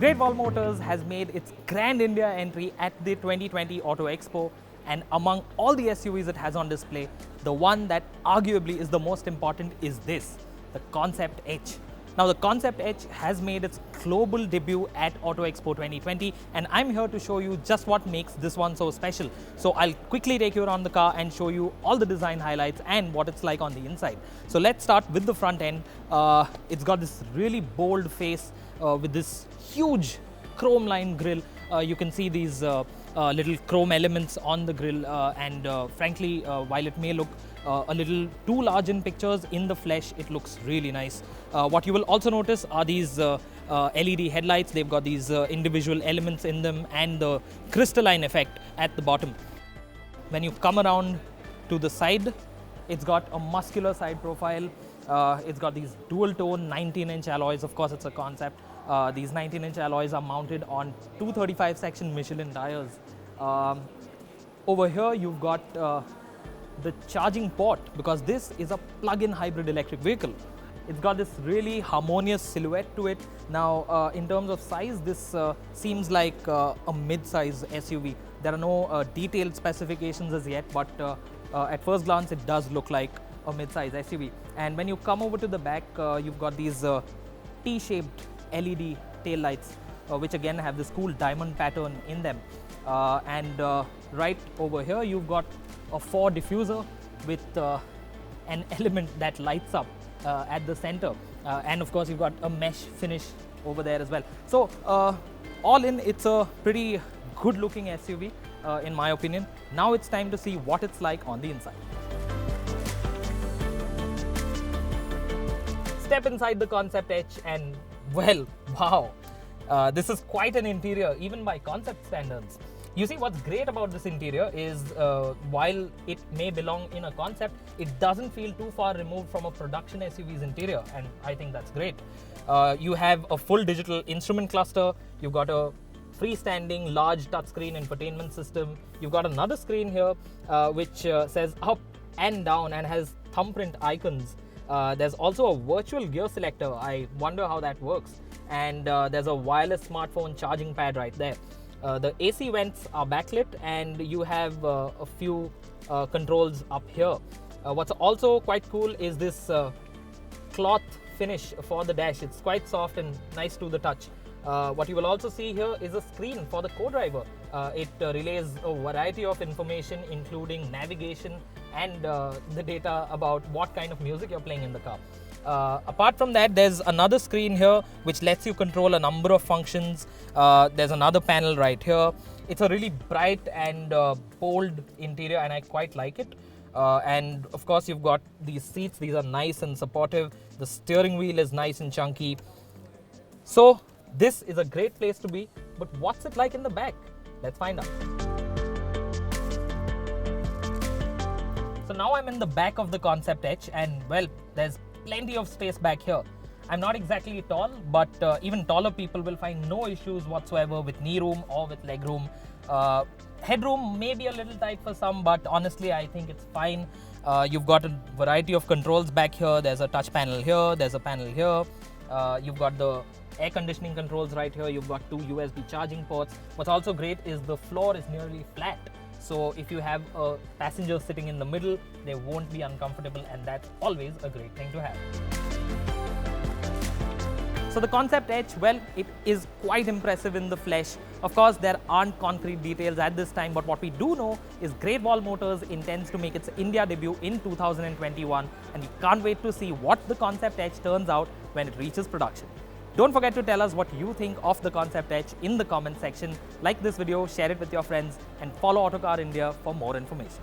Great Wall Motors has made its Grand India entry at the 2020 Auto Expo, and among all the SUVs it has on display, the one that arguably is the most important is this, the Concept H. Now the Concept H has made its global debut at Auto Expo 2020, and I'm here to show you just what makes this one so special. So I'll quickly take you around the car and show you all the design highlights and what it's like on the inside. So let's start with the front end. It's got this really bold face with this huge chrome line grille. You can see these little chrome elements on the grille, and frankly, while it may look a little too large in pictures, in the flesh it looks really nice. What you will also notice are these LED headlights. They've got these individual elements in them and the crystalline effect at the bottom. When you come around to the side, it's got a muscular side profile. It's got these dual tone 19-inch alloys. Of course, it's a concept. These 19-inch alloys are mounted on 235 section Michelin tires. Over here you've got the charging port, because this is a plug-in hybrid electric vehicle. It's got this really harmonious silhouette to it. Now in terms of size, this seems like a mid-size SUV. There are no detailed specifications as yet, but at first glance it does look like a mid-size SUV. And when you come over to the back, you've got these T-shaped LED tail lights, which again have this cool diamond pattern in them. And right over here you've got a fore diffuser with an element that lights up at the center, and of course you've got a mesh finish over there as well. So all in, it's a pretty good looking SUV in my opinion. Now it's time to see what it's like on the inside. Step inside the Concept H and, well, wow, this is quite an interior even by concept standards. You see, what's great about this interior is while it may belong in a concept, it doesn't feel too far removed from a production SUV's interior, and I think that's great. You have a full digital instrument cluster. You've got a freestanding large touchscreen infotainment system. You've got another screen here which says up and down and has thumbprint icons. There's also a virtual gear selector. I wonder how that works. And there's a wireless smartphone charging pad right there. The AC vents are backlit, and you have a few controls up here. What's also quite cool is this cloth finish for the dash. It's quite soft and nice to the touch. What you will also see here is a screen for the co-driver. It relays a variety of information, including navigation and the data about what kind of music you're playing in the car. Apart from that, there's another screen here which lets you control a number of functions. There's another panel right here. It's a really bright and bold interior, and I quite like it. And of course you've got these seats. These are nice and supportive. The steering wheel is nice and chunky. So this is a great place to be, but what's it like in the back? Let's find out. So now I'm in the back of the Concept H, and well, there's plenty of space back here. I'm not exactly tall, but even taller people will find no issues whatsoever with knee room or with leg room. Headroom may be a little tight for some, but honestly I think it's fine. You've got a variety of controls back here. There's a touch panel here, there's a panel here. You've got the air conditioning controls right here. You've got two USB charging ports. What's also great is the floor is nearly flat. So if you have a passenger sitting in the middle, they won't be uncomfortable, and that's always a great thing to have. So the Concept H, well, it is quite impressive in the flesh. Of course, there aren't concrete details at this time, but what we do know is Great Wall Motors intends to make its India debut in 2021, and we can't wait to see what the Concept H turns out when it reaches production. Don't forget to tell us what you think of the Concept H in the comment section. Like this video, share it with your friends, and follow Autocar India for more information.